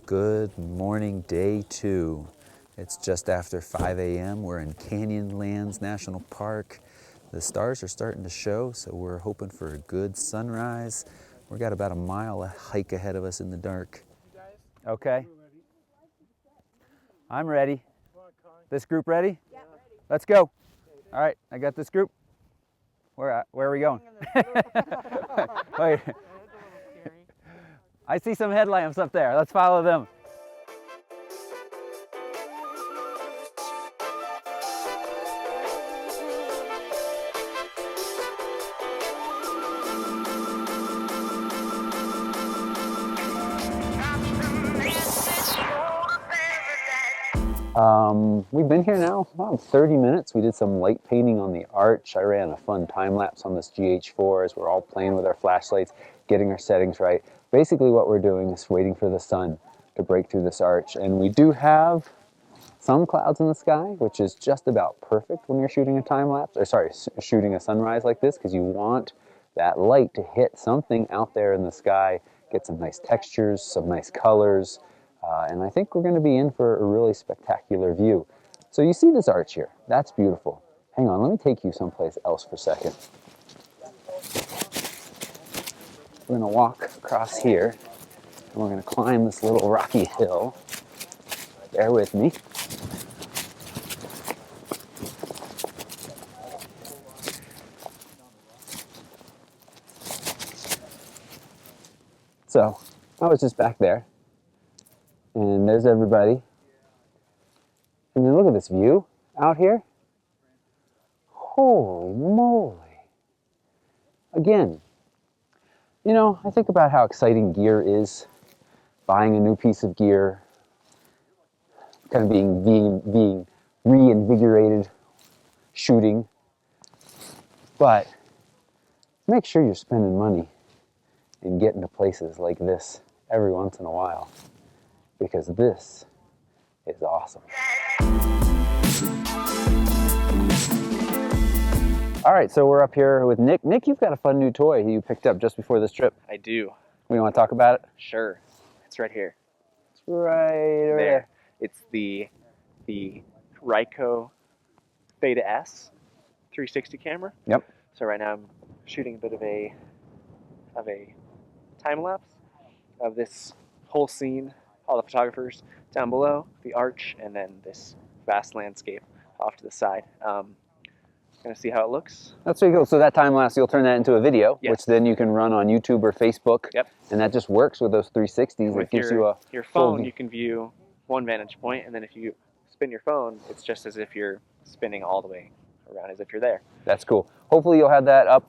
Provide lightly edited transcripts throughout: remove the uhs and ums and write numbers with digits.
Good morning, day 2. It's just after 5 a.m. We're in Canyonlands National Park. The stars are starting to show, so we're hoping for a good sunrise. We've got about a mile of hike ahead of us in the dark. Okay. I'm ready. This group ready? Yeah, ready. Let's go. All right, I got this group. Where are we going? Wait. I see some headlamps up there. Let's follow them. We've been here now about 30 minutes. We did some light painting on the arch. I ran a fun time lapse on this GH4 as we're all playing with our flashlights, getting our settings right. Basically what we're doing is waiting for the sun to break through this arch. And we do have some clouds in the sky, which is just about perfect when you're shooting a time lapse, or sorry, shooting a sunrise like this, because you want that light to hit something out there in the sky, get some nice textures, some nice colors. And I think we're going to be in for a really spectacular view. So you see this arch here. That's beautiful. Hang on, let me take you someplace else for a second. We're going to walk across here, and we're going to climb this little rocky hill. Bear with me. So I was just back there, and there's everybody. And then look at this view out here. Holy moly. Again, you know, I think about how exciting gear is, buying a new piece of gear, kind of being reinvigorated, shooting. But make sure you're spending money and getting to places like this every once in a while, because this is awesome. All right, so we're up here with Nick. Nick, you've got a fun new toy you picked up just before this trip. I do. We want to talk about it? Sure. It's right here. It's right over there. It's the Ryko Theta S 360 camera. Yep. So right now I'm shooting a bit of a time lapse of this whole scene, all the photographers down below, the arch, and then this vast landscape off to the side. Gonna see how it looks. That's pretty cool. So that time lapse, you'll turn that into a video, Yes. which then you can run on YouTube or Facebook. Yep. And that just works with those 360s. With it gives you your phone, you can view one vantage point, and then if you spin your phone, it's just as if you're spinning all the way around, as if you're there. That's cool. Hopefully you'll have that up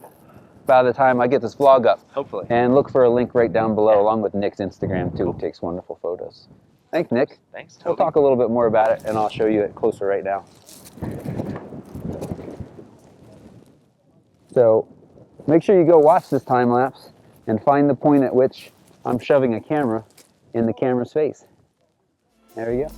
by the time I get this vlog up. Hopefully. And look for a link right down below, along with Nick's Instagram too. He takes wonderful photos. Thanks, Nick. Thanks, Toby. We'll talk a little bit more about it, and I'll show you it closer right now. So make sure you go watch this time lapse and find the point at which I'm shoving a camera in the camera's face. There you go.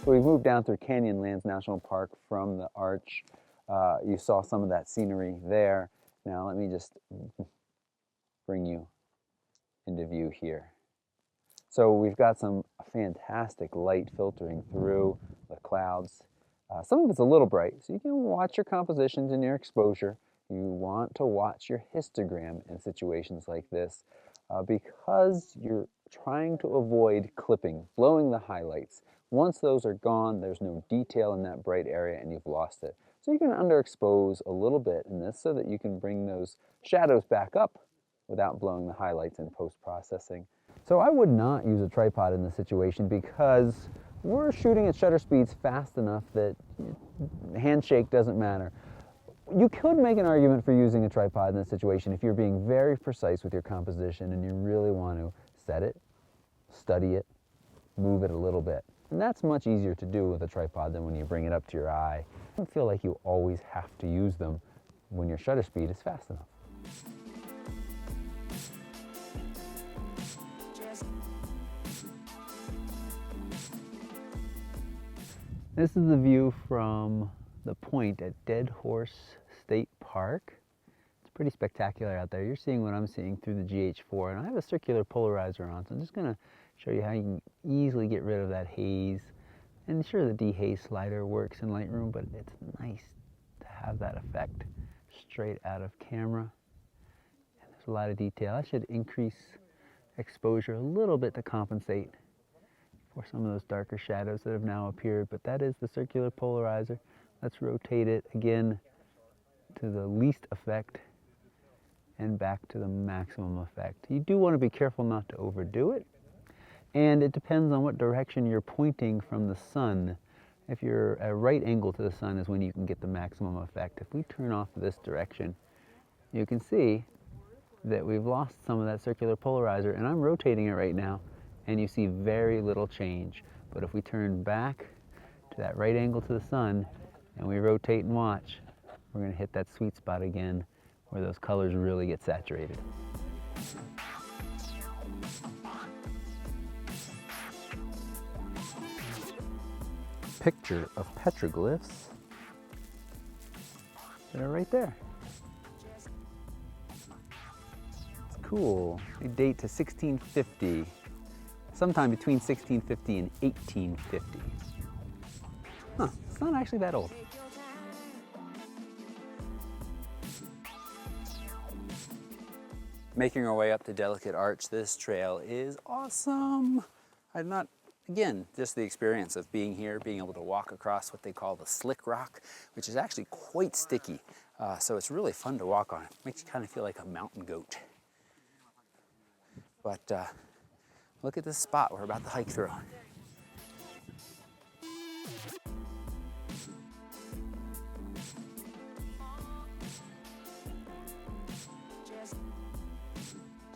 So we've moved down through Canyonlands National Park from the arch. You saw some of that scenery there. Now let me just bring you into view here. So we've got some fantastic light filtering through the clouds. Some of it's a little bright, so you can watch your compositions and your exposure. You want to watch your histogram in situations like this because you're trying to avoid clipping, blowing the highlights. Once those are gone, there's no detail in that bright area and you've lost it. So you can underexpose a little bit in this so that you can bring those shadows back up without blowing the highlights in post-processing. So I would not use a tripod in this situation because we're shooting at shutter speeds fast enough that handshake doesn't matter. You could make an argument for using a tripod in this situation if you're being very precise with your composition and you really want to set it, study it, move it a little bit. And that's much easier to do with a tripod than when you bring it up to your eye. I don't feel like you always have to use them when your shutter speed is fast enough. This is the view from the point at Dead Horse State Park. It's Pretty spectacular out there. You're seeing what I'm seeing through the GH4, and I have a circular polarizer on, so I'm just going to show you how you can easily get rid of that haze. And sure, the dehaze slider works in Lightroom, but it's nice to have that effect straight out of camera. And there's a lot of detail. I should increase exposure a little bit to compensate for some of those darker shadows that have now appeared, but that is the circular polarizer. Let's rotate it again to the least effect and back to the maximum effect. You do want to be careful not to overdo it, and it depends on what direction you're pointing from the sun. If you're at a right angle to the sun is when you can get the maximum effect. If we turn off this direction, you can see that we've lost some of that circular polarizer, and I'm rotating it right now, and you see very little change. But if we turn back to that right angle to the sun and we rotate and watch, we're going to hit that sweet spot again where those colors really get saturated. Picture of petroglyphs that are right there. It's cool. They date to 1650, sometime between 1650 and 1850. Huh, it's not actually that old. Making our way up the Delicate Arch, this trail is awesome. I'd not, again, just the experience of being here, being able to walk across what they call the slick rock, which is actually quite sticky. So it's really fun to walk on. It makes you kind of feel like a mountain goat. But look at this spot we're about to hike through.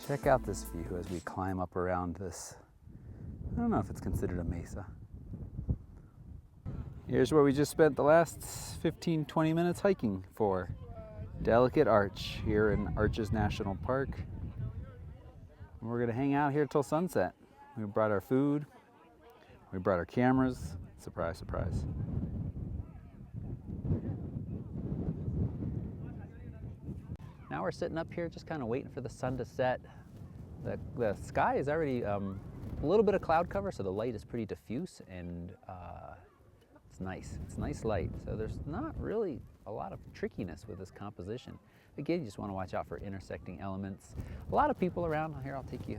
Check out this view as we climb up around this. I don't know if it's considered a mesa. Here's where we just spent the last 15-20 minutes hiking for Delicate Arch here in Arches National Park. We're gonna hang out here till sunset. We brought our food, we brought our cameras. Surprise, surprise. Now we're sitting up here just kind of waiting for the sun to set. The sky is already a little bit of cloud cover, so the light is pretty diffuse, and it's nice. It's nice light, so there's not really a lot of trickiness with this composition. Again, you just want to watch out for intersecting elements. A lot of people around. Here, I'll take you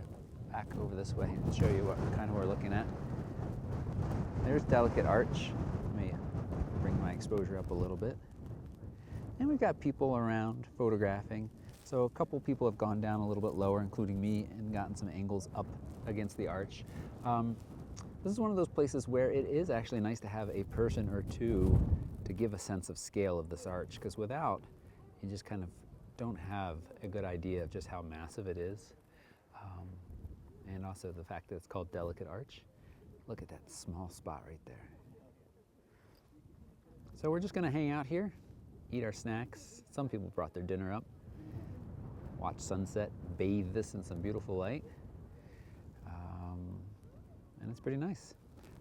back over this way and show you what kind of we're looking at. There's Delicate Arch. Let me bring my exposure up a little bit. And we've got people around photographing. So a couple people have gone down a little bit lower, including me, and gotten some angles up against the arch. This is one of those places where it is actually nice to have a person or two to give a sense of scale of this arch, because without, you just kind of don't have a good idea of just how massive it is. And also the fact that it's called Delicate Arch. Look at that small spot right there. So we're just gonna hang out here, eat our snacks. Some people brought their dinner up, watch sunset, bathe this in some beautiful light. And it's pretty nice.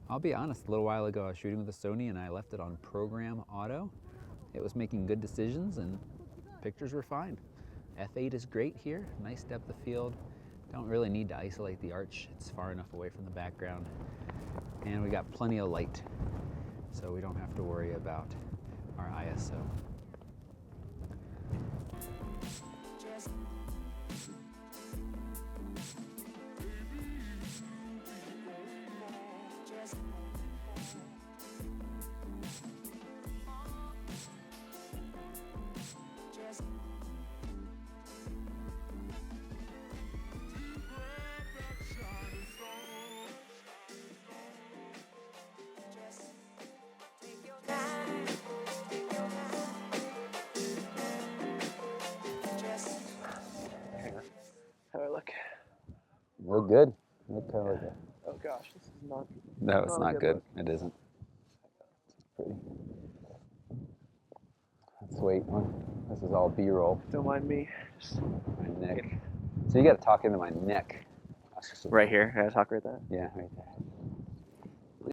I'll be honest, a little while ago I was shooting with a Sony and I left it on program auto. It was making good decisions and pictures were fine. F8 is great here, nice depth of field. Don't really need to isolate the arch. It's far enough away from the background. And we got plenty of light, so we don't have to worry about our ISO. How do I look? Look good. Look kind of like that. Oh gosh, this is not. No, it's not good. Look. It isn't. It's pretty. Let's wait. This is all B-roll. Don't mind me. Just My neck. So you got to talk into my neck. right here. Can I talk right there? Yeah, right there.